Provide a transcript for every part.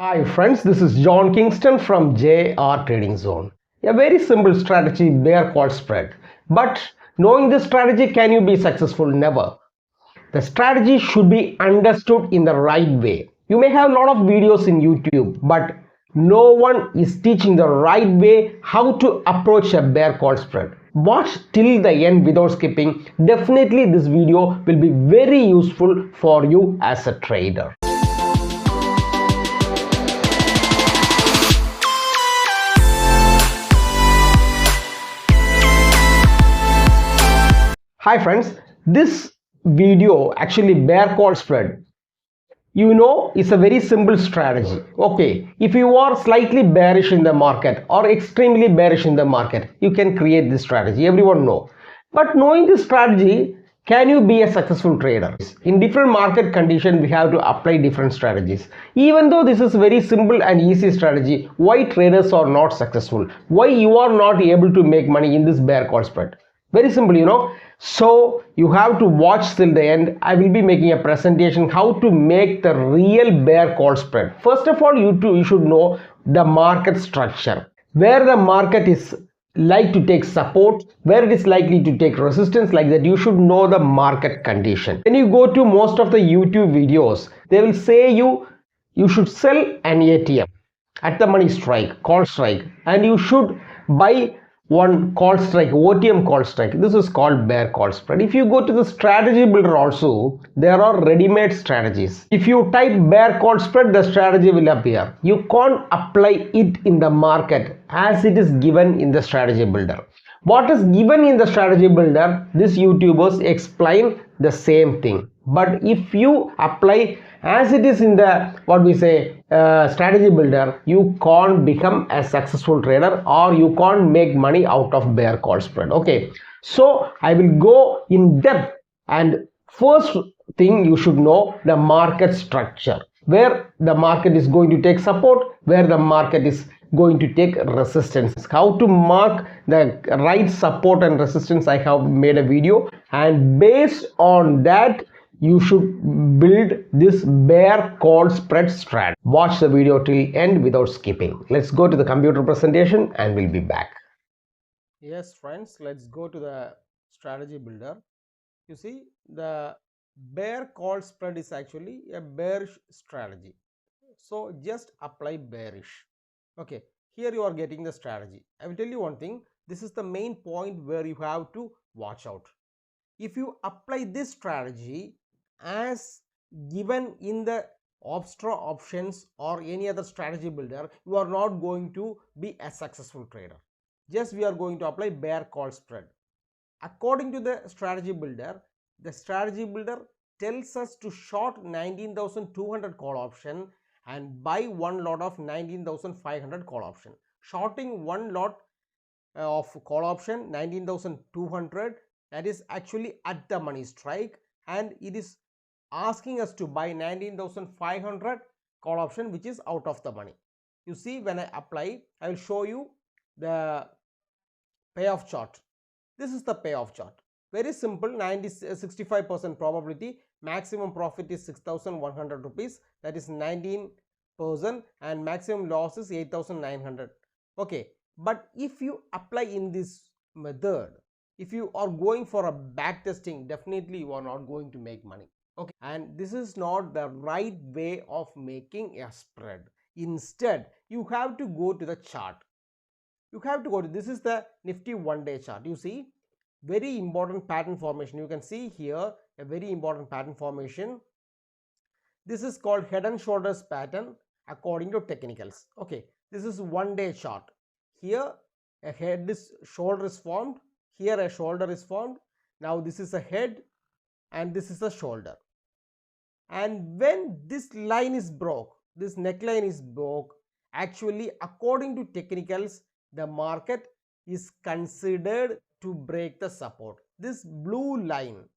Hi friends, this is John Kingston from JR Trading Zone. A very simple strategy, bear call spread. But knowing this strategy, can you be successful? Never. The strategy should be understood in the right way. You may have a lot of videos in YouTube, but no one is teaching the right way how to approach a bear call spread. Watch till the end without skipping. Definitely this video will be very useful for you as a trader. Hi friends, this video actually bear call spread is a very simple strategy. Okay, if you are slightly bearish in the market or extremely bearish in the market, you can create this strategy. Everyone know. But knowing this strategy, can you be a successful trader? In different market conditions, we have to apply different strategies. Even though this is very simple and easy strategy, why traders are not successful? Why you are not able to make money in this bear call spread? Very simple. So you have to watch till the end. I will be making a presentation how to make the real bear call spread. First of all, you should know the market structure, where the market is like to take support, where it is likely to take resistance. Like that, you should know the market condition. When you go to most of the YouTube videos, they will say you should sell an ATM at the money strike, call strike, and you should buy one call strike, OTM call strike. This is called bear call spread. If you go to the strategy builder also, there are ready-made strategies. If you type bear call spread, the strategy will appear. You can't apply it in the market as it is given in the strategy builder. What is given in the strategy builder, these YouTubers explain the same thing. But if you apply as it is in the strategy builder, you can't become a successful trader or you can't make money out of bear call spread. Okay, so I will go in depth, and first thing you should know the market structure, where the market is going to take support, where the market is going to take resistance. How to mark the right support and resistance, I have made a video, and based on that you should build this bear call spread strat. Watch the video till end without skipping. Let's go to the computer presentation and we'll be back. Yes friends, let's go to the strategy builder. You see, the bear call spread is actually a bearish strategy, so just apply bearish. Okay, here you are getting the strategy. I will tell you one thing, this is the main point where you have to watch out. If you apply this strategy as given in the Opstra options or any other strategy builder, you are not going to be a successful trader. Just we are going to apply bear call spread. According to the strategy builder tells us to short 19,200 call option and buy one lot of 19,500 call option. Shorting one lot of call option 19,200, that is actually at the money strike, and it is asking us to buy 19,500 call option which is out of the money. You see, when I apply, I will show you the payoff chart. This is the payoff chart. Very simple. 65% probability, maximum profit is 6,100 rupees, that is 19%, and maximum loss is 8,900. Okay, but if you apply in this method, if you are going for a back testing, definitely you are not going to make money. Okay, and this is not the right way of making a spread. Instead, you have to go to the chart. You have to go to, this is the Nifty 1-day chart. You see, very important pattern formation. You can see here a very important pattern formation. This is called head and shoulders pattern according to technicals. Okay, this is 1-day chart. Here a head is, shoulder is formed, here a shoulder is formed. Now this is a head and this is a shoulder, and when this line is broke, this neckline is broke, actually according to technicals the market is considered to break the support. This blue line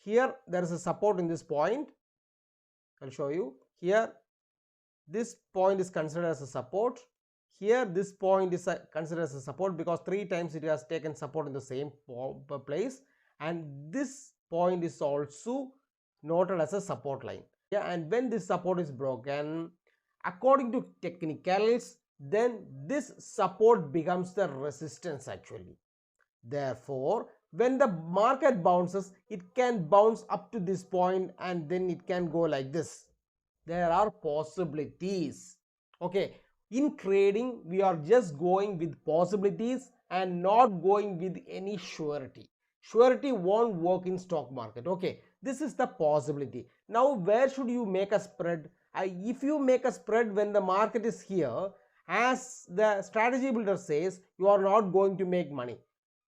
here, there is a support in this point. I'll show you here. This point is considered as a support. Here this point is considered as a support because 3 times it has taken support in the same place, and this point is also noted as a support line. Yeah, and when this support is broken, according to technicals, then this support becomes the resistance actually. Therefore, when the market bounces, it can bounce up to this point and then it can go like this. There are possibilities. Okay, in trading, we are just going with possibilities and not going with any surety. Surety won't work in stock market. Okay, this is the possibility. Now, where should you make a spread? If you make a spread when the market is here, as the strategy builder says, you are not going to make money.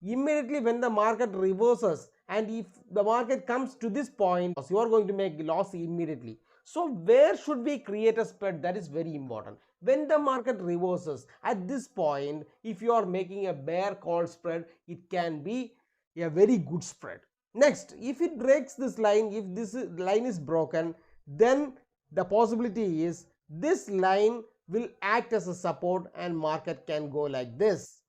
Immediately when the market reverses and if the market comes to this point, you are going to make loss immediately. So where should we create a spread? That is very important. When the market reverses at this point, if you are making a bear call spread, it can be a very good spread. Next, if it breaks this line, if this line is broken, then the possibility is this line will act as a support and market can go like this.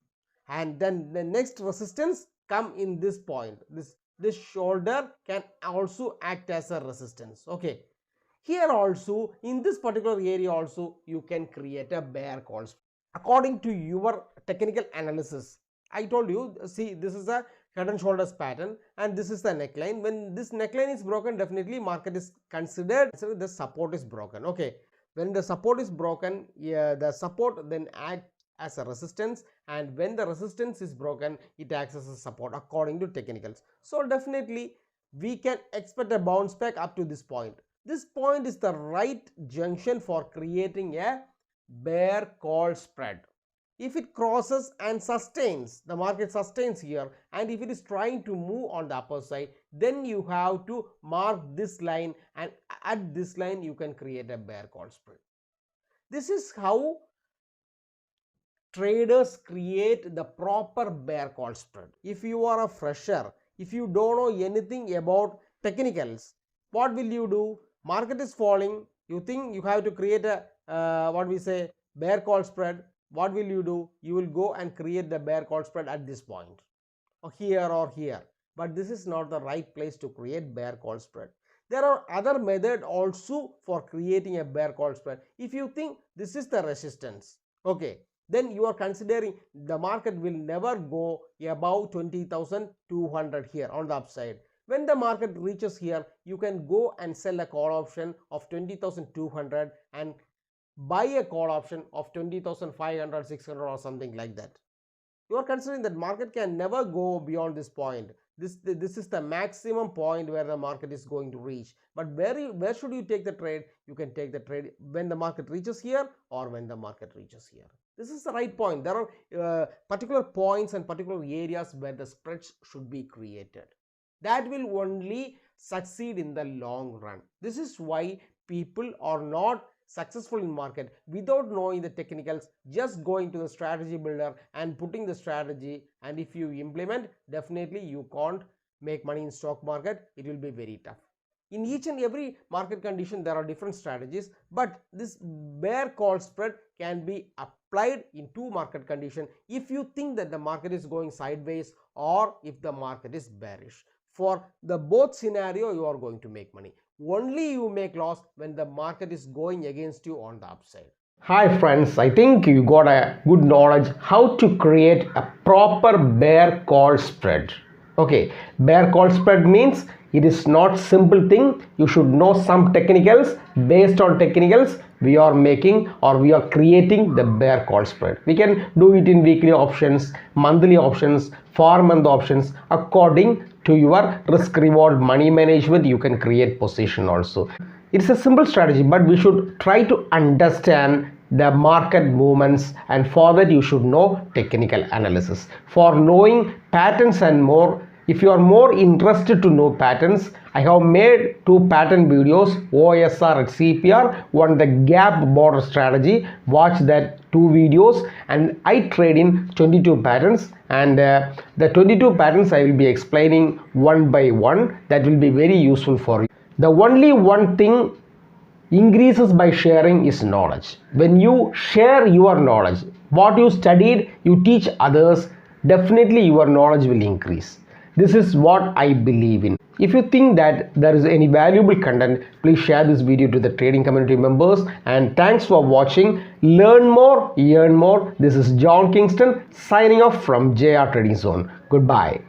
And then the next resistance come in this point. This shoulder can also act as a resistance. Okay, here also in this particular area also you can create a bear call according to your technical analysis. I told you, see, this is a head and shoulders pattern and this is the neckline. When this neckline is broken, definitely market is considered the support is broken. Okay, when the support is broken, yeah, the support then acts as a resistance, and when the resistance is broken, it acts as a support according to technicals. So definitely we can expect a bounce back up to this point. This point is the right junction for creating a bear call spread. If it crosses and sustains, the market sustains here, and if it is trying to move on the upper side, then you have to mark this line, and at this line you can create a bear call spread. This is how traders create the proper bear call spread. If you are a fresher, if you don't know anything about technicals, what will you do? Market is falling, you think you have to create a what we say bear call spread. What will you do? You will go and create the bear call spread at this point, or here or here. But this is not the right place to create bear call spread. There are other methods also for creating a bear call spread. If you think this is the resistance, okay, then you are considering the market will never go above 20,200 here on the upside. When the market reaches here, you can go and sell a call option of 20,200 and buy a call option of 20,500, 600 or something like that. You are considering that market can never go beyond this point. This is the maximum point where the market is going to reach. But where should you take the trade? You can take the trade when the market reaches here or when the market reaches here. This is the right point. There are particular points and particular areas where the spreads should be created. That will only succeed in the long run. This is why people are not successful in market without knowing the technicals, just going to the strategy builder and putting the strategy, and if you implement, definitely you can't make money in stock market. It will be very tough. In each and every market condition there are different strategies, but this bear call spread can be applied in two market conditions if you think that the market is going sideways or if the market is bearish. For the both scenario, you are going to make money. Only you make loss when the market is going against you on the upside. Hi friends, I think you got a good knowledge how to create a proper bear call spread. Okay, bear call spread means it is not simple thing. You should know some technicals. Based on technicals, we are making or we are creating the bear call spread. We can do it in weekly options, monthly options, 4-month options. According to your risk reward money management, you can create position also. It's a simple strategy, but we should try to understand the market movements, and for that you should know technical analysis. For knowing patterns and more, if you are more interested to know patterns, I have made 2 pattern videos, OSR and CPR, one the gap border strategy. Watch that 2 videos, and I trade in 22 patterns, and the 22 patterns I will be explaining one by one. That will be very useful for you. The only one thing increases by sharing is knowledge. When you share your knowledge, what you studied, you teach others, definitely your knowledge will increase. This is what I believe in. If you think that there is any valuable content, please share this video to the trading community members. And thanks for watching. Learn more, earn more. This is John Kingston signing off from JR Trading Zone. Goodbye.